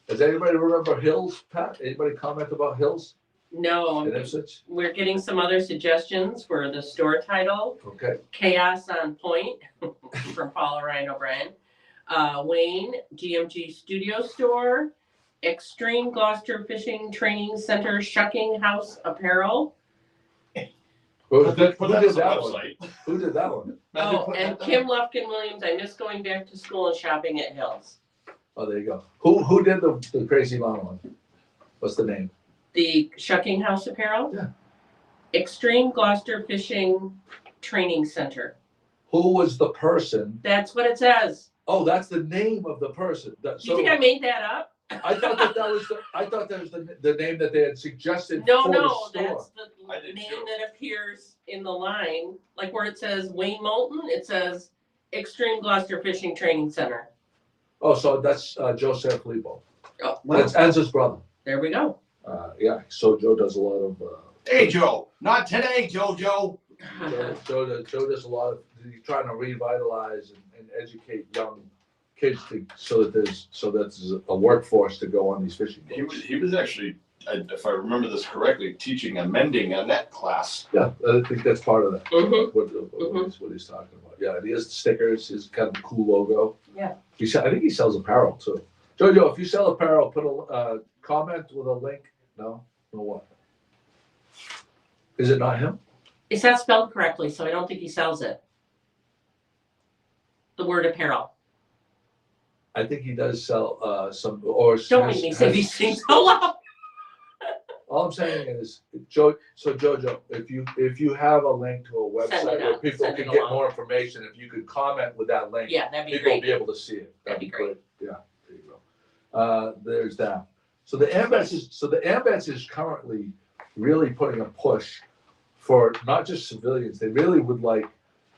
Does anybody remember Hills, Pat? Anybody comment about Hills No, in Ipswich? we're getting some other suggestions for the store title. Okay. Chaos on Point from Paula Ryan O'Brien. Wayne, GMG Studio Store. Extreme Gloucester Fishing Training Center Shucking House Apparel. Who Put did that on the that one? website. Who did that one? Oh, and Kim Lufkin Williams, I miss going back to school and shopping at Hills. Oh, there you go. Who did the Crazy Mama one? What's the name? The Shucking House Apparel? Yeah. Extreme Gloucester Fishing Training Center. Who was the person? That's what it says. Oh, that's the name of the person. Do you think I made that up? I thought that was the name that they had suggested No, for no, the store. that's I the did name too. that appears in the line, like where it says Wayne Moulton, it says Extreme Gloucester Fishing Training Center. Oh, so that's Joe Sanfilippo. Oh, That's Enzo's brother. there we go. Yeah, so Joe does a lot of. Hey, Joe. Not today, JoJo. Joe does a lot of. He's trying to revitalize and educate young kids so that there's a workforce to go on these fishing boats. He was actually, if I remember this correctly, teaching a mending a net class. Yeah, I think that's part of that. Mhm. What he's talking about. Yeah, and he has stickers. He's kind of a cool logo. Yeah. I think he sells apparel too. Jojo, if you sell apparel, put a comment with a link. No what? Is it not him? It's not spelled correctly, so I don't think he sells it. The word apparel. I think he does sell some or. Don't make me say these things out loud. All I'm saying is, Jojo, if you have a link to a Send website it where out, people send can it get along. more information, if you could comment with that link, Yeah, that'd be people will great. be able to see it. That'd be great. Yeah, there you go. There's that. So the AMVETS is currently really putting a push for not just civilians. They really would like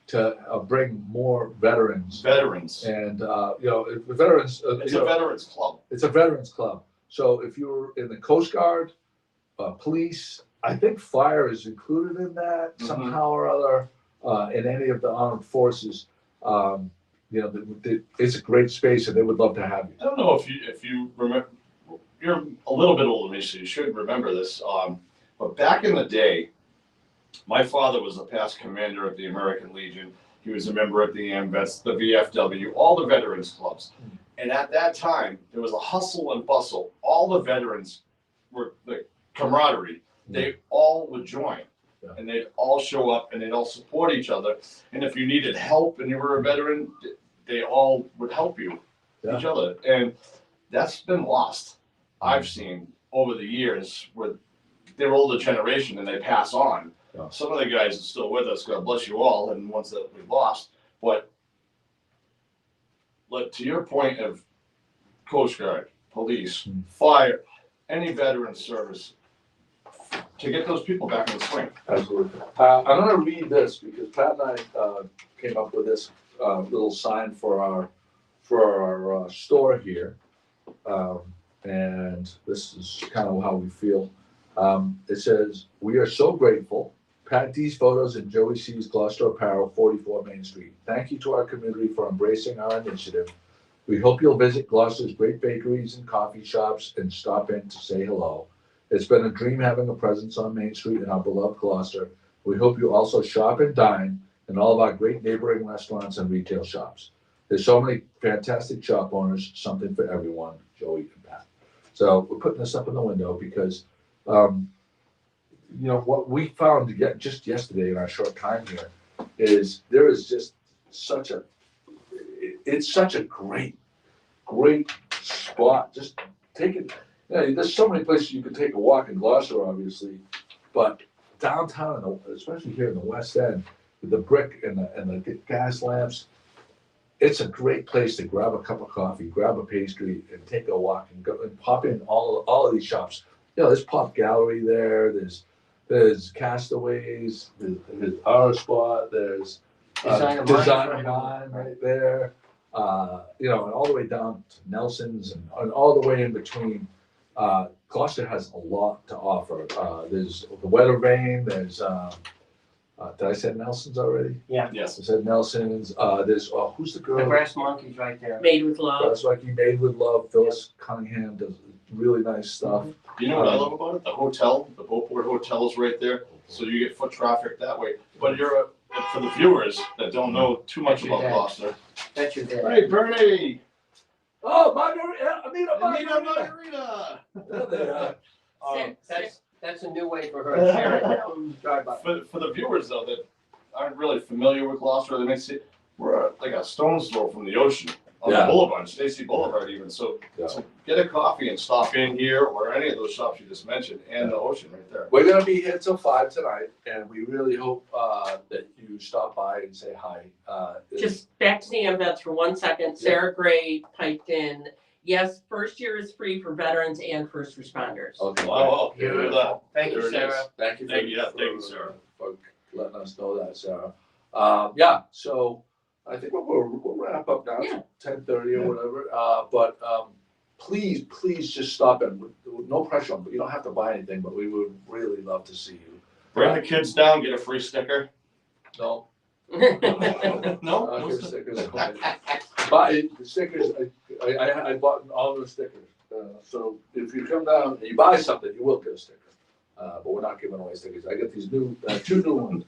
to bring more veterans. Veterans. And veterans. It's a veterans club. It's a veterans club. So if you're in the Coast Guard, police, I think fire is included in that somehow or other. In any of the armed forces, it's a great space, and they would love to have you. I don't know if you remember. You're a little bit older than me, so you should remember this. But back in the day, my father was a past commander of the American Legion. He was a member of the AMVETS, the VFW, all the veterans clubs. And at that time, there was a hustle and bustle. All the veterans were the camaraderie. They all would join. Yeah. And they'd all show up and they'd all support each other. And if you needed help and you were a veteran, they all would help you, each other. And that's been lost. I've seen over the years where they're older generation and they pass on. Yeah. Some of the guys are still with us, God bless you all, and ones that we lost. But to your point of Coast Guard, police, fire, any veteran service to get those people back in the swing. Absolutely. I'm gonna read this because Pat and I came up with this little sign for our store here. And this is kind of how we feel. It says, "We are so grateful. Pat D's Photos and Joey C's Gloucester Apparel, 44 Main Street. Thank you to our community for embracing our initiative. We hope you'll visit Gloucester's great bakeries and coffee shops and stop in to say hello. It's been a dream having a presence on Main Street in our beloved Gloucester. We hope you also shop and dine in all of our great neighboring restaurants and retail shops. There's so many fantastic shop owners, something for everyone, Joey and Pat." So we're putting this up in the window because, what we found just yesterday in our short time here is there is just it's such a great spot. Just take it. There's so many places you could take a walk in Gloucester, obviously, but downtown, especially here in the West End, with the brick and the gas lamps, it's a great place to grab a cup of coffee, grab a pastry, and take a walk and go and pop in all of these shops. There's Pop Gallery there. There's Castaways. There's our spot. There's Design Mine right there. And all the way down to Nelson's and all the way in between. Gloucester has a lot to offer. There's the Weather Vane. There's did I say Nelson's already? Yeah. Yes. I said Nelson's. There's who's the girl? The Brass Monkey's right there. Made with love. That's like you made with love. Phyllis Cunningham does really nice stuff. You know what I love about it? The hotel, the Boatport Hotel is right there, so you get foot traffic that way. But for the viewers that don't know too much about Gloucester. That's your dad. Hey, Bernie! Oh, Margarita! Anita Anita Margarita! Margarita! There they are. That's a new way for her to share it now. Drive by. For the viewers though that aren't really familiar with Gloucester, they may see we're like a stone's throw from the ocean on the boulevard, Stacy Boulevard even. So get a coffee and stop in here or any of those shops you just mentioned and the ocean right there. We're gonna be here till 5 tonight, and we really hope that you stop by and say hi. Just back to the events for 1 second. Sarah Gray piped in. Yes, first year is free for veterans and first responders. Okay. Wow, Beautiful. Thank you, There it is. Sarah. Thank you. Thank you, Sarah. For letting us know that, Sarah. So I think we'll wrap up now. Yeah. 10:30 or whatever. But please just stop in. No pressure on, but you don't have to buy anything. But we would really love to see you. Bring the kids down, get a free sticker. No, No? I'll give stickers. Buy the stickers. I bought all the stickers. So if you come down and you buy something, you will get a sticker. But we're not giving away stickers. I got these two new ones.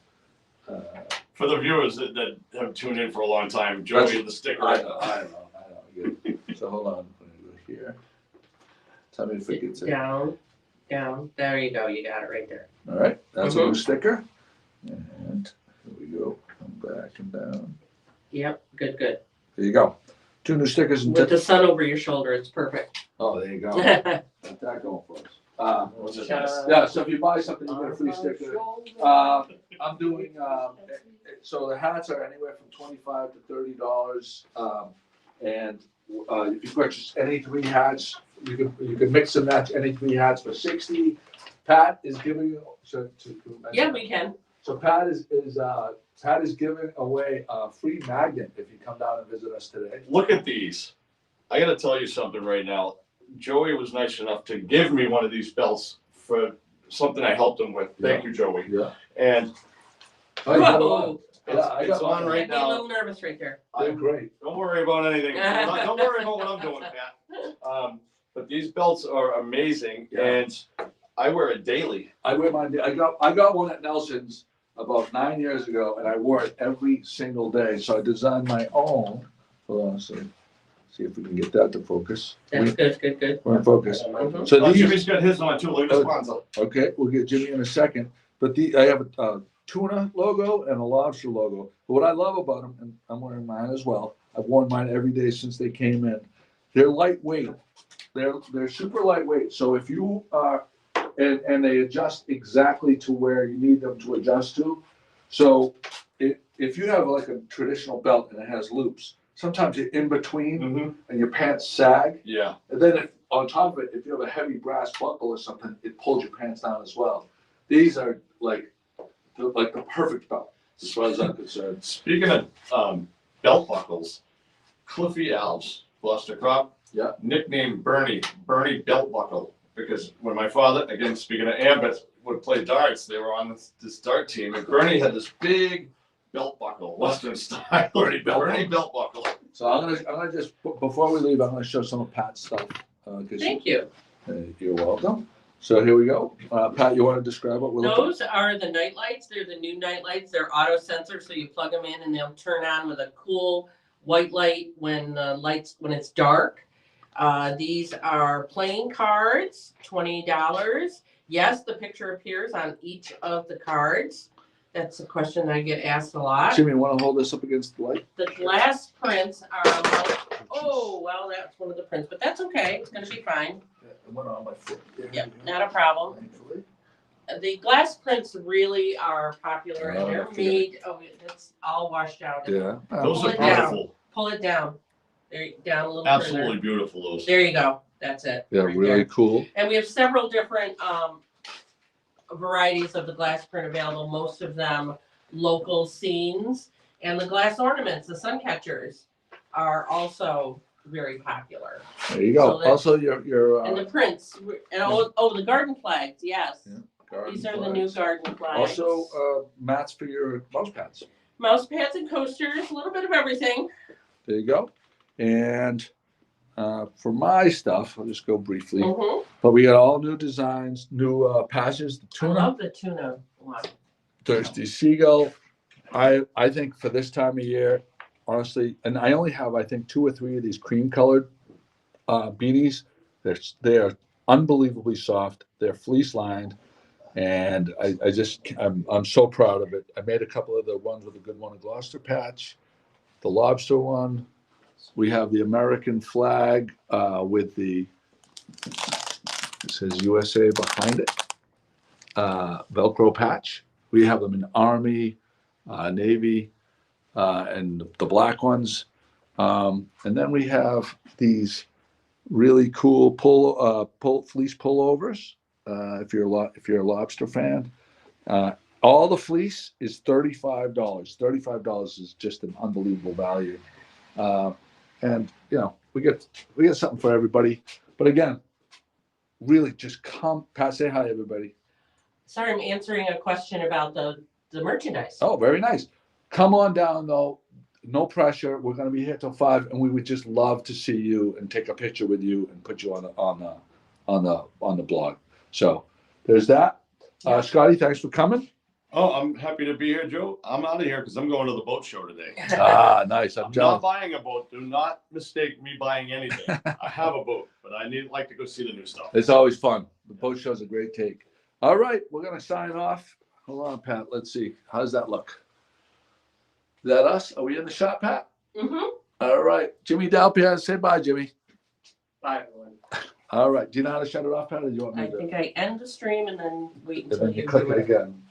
For the viewers that have tuned in for a long time, Joey, the sticker. I know. Good. So hold on. I'm gonna go here. Tell me if it gets it. Down. There you go. You got it right there. All right. That's a new sticker. And here we go. Come back and down. Yep. Good. There you go. 2 new stickers and With the sun over your shoulder, it's perfect. Oh, there you go. Got that going for us. Which is nice. Yeah, so if you buy something, you get a free sticker. I'm doing, so the hats are anywhere from $25 to $30. And if you purchase any 3 hats, you can mix and match any 3 hats for $60. Pat is giving, Yeah, we can. so Pat is giving away a free magnet if you come down and visit us today. Look at these. I gotta tell you something right now. Joey was nice enough to give me one of these belts for something I helped him with. Thank you, Joey. Yeah. And Oh, you got Whoa. one. I it's got on one. right Made me a now. little nervous right there. They're great. Don't worry about anything. Don't worry about what I'm doing, Pat. But these belts are amazing, Yeah. and I wear it daily. I wear mine. I got one at Nelson's about 9 years ago, and I wore it every single day. So I designed my own. Hold on a second. See if we can get that to focus. That's good. We're in focus. Mhm. So Oh, these, Jimmy's got his on too. Look at his sponsor. okay, we'll get Jimmy in a second. But I have a tuna logo and a lobster logo. But what I love about them, and I'm wearing mine as well. I've worn mine every day since they came in. They're lightweight. They're super lightweight. So if you are, and they adjust exactly to where you need them to adjust to. So if you have like a traditional belt and it has loops, sometimes you're in between Mm-hmm. and your pants sag. Yeah. And then on top of it, if you have a heavy brass buckle or something, it pulls your pants down as well. These are like the perfect belt, as far as I'm concerned. Speaking of belt buckles, Cliffy Alves, Gloucester Cop, Yeah. nicknamed Bernie Belt Buckle, because when my father, again speaking of ambits, would play darts, they were on this dart team, and Bernie had this big belt buckle, Western style. Bernie belt buckle. So I'm gonna just before we leave, I'm gonna show some of Pat's stuff. Thank you. You're welcome. So here we go. Pat, you want to describe what we're looking at? Those are the night lights. They're the new night lights. They're auto sensor, so you plug them in and they'll turn on with a cool white light when it's dark. These are playing cards, $20. Yes, the picture appears on each of the cards. That's a question I get asked a lot. Jimmy, want to hold this up against the light? The glass prints are oh, well, that's one of the prints, but that's okay. It's going to be fine. It went on my foot. Yep, not a problem. Thankfully. The glass prints really are popular and they're okay. made, it's all washed out. Yeah. Those Pull are it down. beautiful. Pull it down. There, down a little Absolutely further. beautiful, those. There you go. That's it. Yeah, right really there. cool. And we have several different varieties of the glass print available. Most of them local scenes, and the glass ornaments, the sun catchers, are also very popular. There you go. So that- Also, your And the prints, and the garden flags. Yes, Yeah, garden these are the flags. new garden flags. Also, mats for your mouse pads. Mouse pads and coasters, a little bit of everything. There you go. And for my stuff, I'll just go briefly. Mhm. But we got all new designs, new patches. The I tuna, love the tuna one. Thirsty Seagull. I think for this time of year, honestly, and I only have I think 2 or 3 of these cream colored beanies. They are unbelievably soft. They're fleece lined, and I'm so proud of it. I made a couple of the ones with a good one, a Gloucester patch, the lobster one. We have the American flag with it says USA behind it. Velcro patch. We have them in Army, Navy, and the black ones. And then we have these really cool fleece pullovers. If you're a lobster fan, all the fleece is $35. $35 is just an unbelievable value. And we get something for everybody. But again, really just come, Pat, say hi, everybody. Sorry, I'm answering a question about the merchandise. Oh, very nice. Come on down though. No pressure. We're going to be here till 5, and we would just love to see you and take a picture with you and put you on the blog. So there's that. Scotty, thanks for coming. Oh, I'm happy to be here, Joe. I'm out of here because I'm going to the boat show today. Nice. I'm I'm jealous. not buying a boat. Do not mistake me buying anything. I have a boat, but I like to go see the new stuff. It's always fun. The boat show's a great take. All right, we're going to sign off. Hold on, Pat. Let's see. How does that look? Is that us? Are we in the shot, Pat? Mm-hmm. All right. Jimmy Dalpiaz, say bye, Jimmy. Bye, everyone. All right. Do you know how to shut it off, Pat, or do you want me I to? think I end the stream and then wait And until then you you click do it it. again.